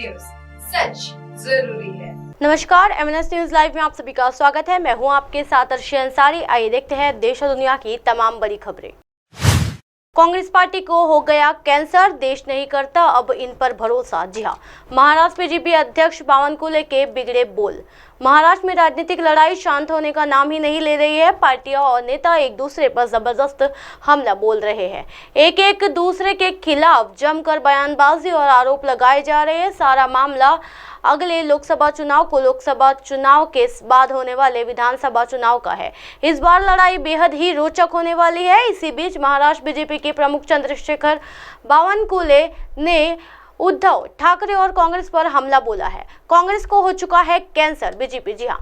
News, सच जरूरी है। नमस्कार, MNS न्यूज लाइव में आप सभी का स्वागत है। मैं हूं आपके साथ अर्शी अंसारी। आइए देखते हैं देश और दुनिया की तमाम बड़ी खबरें। कांग्रेस पार्टी को हो गया कैंसर, देश नहीं करता अब इन पर भरोसा। जी हां, महाराष्ट्र बीजेपी अध्यक्ष बावनकुले के बिगड़े बोल। महाराष्ट्र में राजनीतिक लड़ाई शांत होने का नाम ही नहीं ले रही है। पार्टियां और नेता एक दूसरे पर जबरदस्त हमला बोल रहे हैं। एक दूसरे के खिलाफ जमकर बयानबाजी और आरोप लगाए जा रहे हैं। सारा मामला अगले लोकसभा चुनाव को लोकसभा चुनाव के बाद होने वाले विधानसभा चुनाव का है। इस बार लड़ाई बेहद ही रोचक होने वाली है। इसी बीच महाराष्ट्र बीजेपी के प्रमुख चंद्रशेखर बावनकुले ने उद्धव ठाकरे और कांग्रेस पर हमला बोला है। कांग्रेस को हो चुका है कैंसर, बीजेपी। जी हां,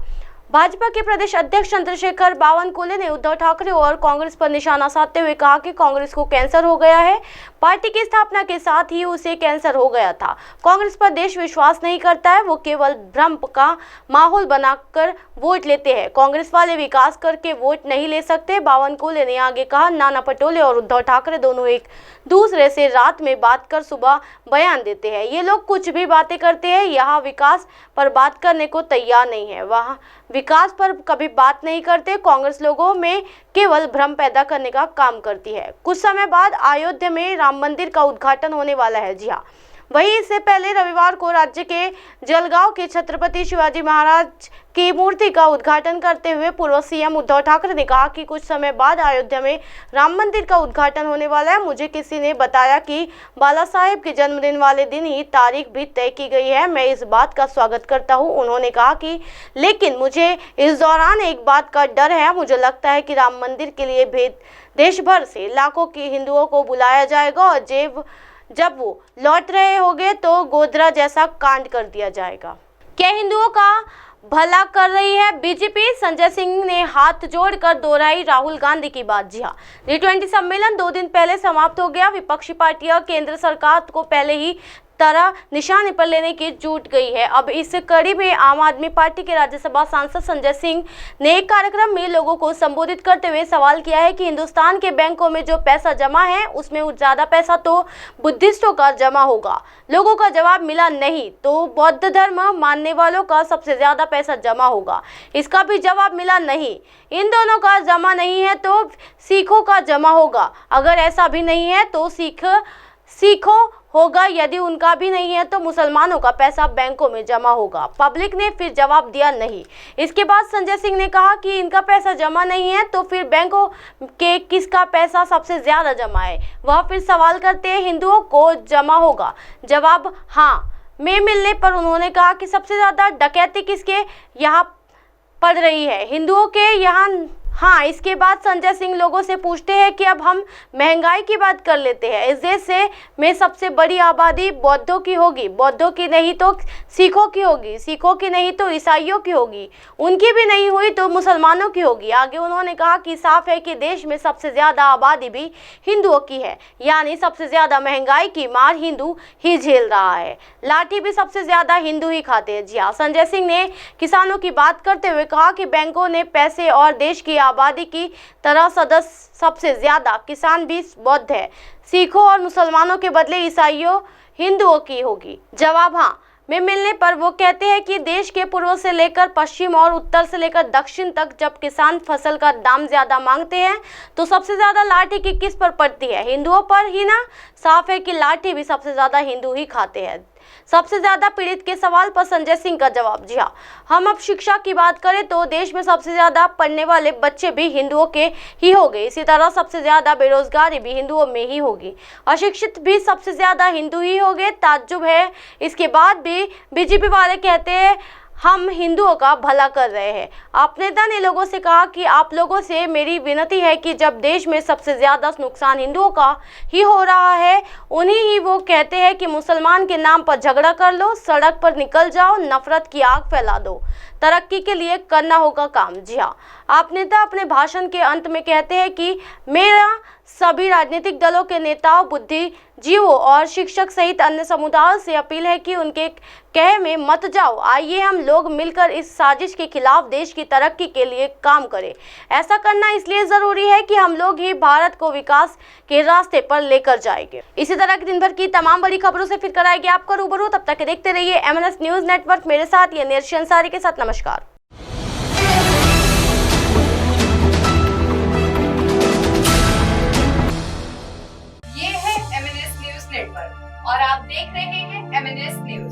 भाजपा के प्रदेश अध्यक्ष चंद्रशेखर बावनकुले ने उद्धव ठाकरे और कांग्रेस पर निशाना साधते हुए कहा कि कांग्रेस को कैंसर हो गया है। पार्टी की स्थापना के साथ ही उसे कैंसर हो गया था। कांग्रेस पर देश विश्वास नहीं करता है, वो केवल भ्रम का माहौल बनाकर वोट लेते हैं। कांग्रेस वाले विकास करके वोट नहीं ले सकते। बावनकुले ने आगे कहा, नाना पटोले और उद्धव ठाकरे दोनों एक दूसरे से रात में बात कर सुबह बयान देते हैं। ये लोग कुछ भी बातें करते हैं, यहाँ विकास पर बात करने को तैयार नहीं है, वहाँ विकास पर कभी बात नहीं करते। कांग्रेस लोगों में केवल भ्रम पैदा करने का काम करती है। कुछ समय बाद अयोध्या में राम मंदिर का उद्घाटन होने वाला है। जी हाँ, वहीं इससे पहले रविवार को राज्य के जलगांव के छत्रपति शिवाजी महाराज की मूर्ति का उद्घाटन करते हुए पूर्व सीएम उद्धव ठाकरे ने कहा कि कुछ समय बाद अयोध्या में राम मंदिर का उद्घाटन होने वाला है। मुझे किसी ने बताया कि बाला साहेब के जन्मदिन वाले दिन ही तारीख भी तय की गई है। मैं इस बात का स्वागत करता हूं। उन्होंने कहा कि लेकिन मुझे इस दौरान एक बात का डर है। मुझे लगता है कि राम मंदिर के लिए देश भर से लाखों के हिंदुओं को बुलाया जाएगा और जब वो लौट रहे होंगे तो गोधरा जैसा कांड कर दिया जाएगा। क्या हिंदुओं का भला कर रही है बीजेपी? संजय सिंह ने हाथ जोड़कर दोहराई राहुल गांधी की बात। जी हाँ, G20 सम्मेलन 2 दिन पहले समाप्त हो गया। विपक्षी पार्टियां केंद्र सरकार को पहले ही तरह निशाने पर लेने की जुट गई है। अब इस कड़ी में आम आदमी पार्टी के राज्यसभा सांसद संजय सिंह ने एक कार्यक्रम में लोगों को संबोधित करते हुए सवाल किया है कि हिंदुस्तान के बैंकों में जो पैसा जमा है उसमें ज्यादा पैसा तो बुद्धिस्टों का जमा होगा। लोगों का जवाब मिला नहीं तो बौद्ध धर्म मानने वालों का सबसे ज्यादा पैसा जमा होगा। इसका भी जवाब मिला नहीं। इन दोनों का जमा नहीं है तो सिखों का जमा होगा। अगर ऐसा भी नहीं है तो सिखों होगा। यदि उनका भी नहीं है तो मुसलमानों का पैसा बैंकों में जमा होगा। पब्लिक ने फिर जवाब दिया नहीं। इसके बाद संजय सिंह ने कहा कि इनका पैसा जमा नहीं है तो फिर बैंकों के किसका पैसा सबसे ज्यादा जमा है? वह फिर सवाल करते हैं हिंदुओं को जमा होगा। जवाब हाँ में मिलने पर उन्होंने कहा कि सबसे ज्यादा डकैती किसके यहाँ पड़ रही है? हिंदुओं के यहाँ। हाँ, इसके बाद संजय सिंह लोगों से पूछते हैं कि अब हम महंगाई की बात कर लेते हैं। इस देश में सबसे बड़ी आबादी बौद्धों की होगी। बौद्धों की नहीं तो सिखों की होगी। सिखों की नहीं तो ईसाइयों की होगी। उनकी भी नहीं हुई तो मुसलमानों की होगी। आगे उन्होंने कहा कि साफ है कि देश में सबसे ज्यादा आबादी भी हिंदुओं की है, यानी सबसे ज्यादा महंगाई की मार हिंदू ही झेल रहा है। लाठी भी सबसे ज्यादा हिंदू ही खाते हैं। जी हाँ, संजय सिंह ने किसानों की बात करते हुए कहा कि बैंकों ने पैसे और देश की आबादी की तरह सदस्य सबसे ज्यादा किसान भी बौद्ध है। सिखों और मुसलमानों के बदले ईसाइयों हिंदुओं की होगी। जवाब हाँ में मिलने पर वो कहते हैं कि देश के पूर्व से लेकर पश्चिम और उत्तर से लेकर दक्षिण तक जब किसान फसल का दाम ज्यादा मांगते हैं तो सबसे ज्यादा लाठी किस पर पड़ती है? हिंदुओं पर ही ना। साफ है कि लाठी भी सबसे ज्यादा हिंदू ही खाते हैं। सबसे ज्यादा पीड़ित के सवाल पर संजय सिंह का जवाब। जी हाँ, हम अब शिक्षा की बात करें तो देश में सबसे ज्यादा पढ़ने वाले बच्चे भी हिंदुओं के ही होंगे। इसी तरह सबसे ज्यादा बेरोजगारी भी हिंदुओं में ही होगी। अशिक्षित भी सबसे ज्यादा हिंदू ही होंगे। ताज्जुब है इसके बाद भी बीजेपी वाले कहते हैं हम हिंदुओं का भला कर रहे हैं। आप नेता ने लोगों से कहा कि आप लोगों से मेरी विनती है कि जब देश में सबसे ज्यादा नुकसान हिंदुओं का ही हो रहा है, उन्हीं ही वो कहते हैं कि मुसलमान के नाम पर झगड़ा कर लो, सड़क पर निकल जाओ, नफरत की आग फैला दो, तरक्की के लिए करना होगा काम। जी हाँ, आप नेता अपने भाषण के अंत में कहते हैं कि मेरा सभी राजनीतिक दलों के नेताओं, जीवों और शिक्षक सहित अन्य समुदायों से अपील है कि उनके कहे में मत जाओ। आइए हम लोग मिलकर इस साजिश के खिलाफ देश की तरक्की के लिए काम करें। ऐसा करना इसलिए जरूरी है कि हम लोग ही भारत को विकास के रास्ते पर लेकर जाएंगे। इसी तरह की दिन भर की तमाम बड़ी खबरों से फिर कराएंगे आपको रूबरू। तब तक देखते रहिए MNS न्यूज नेटवर्क। मेरे साथ ये निर्शी अंसारी के साथ नमस्कार। ये है MNS न्यूज नेटवर्क और आप देख रहे हैं MNS न्यूज।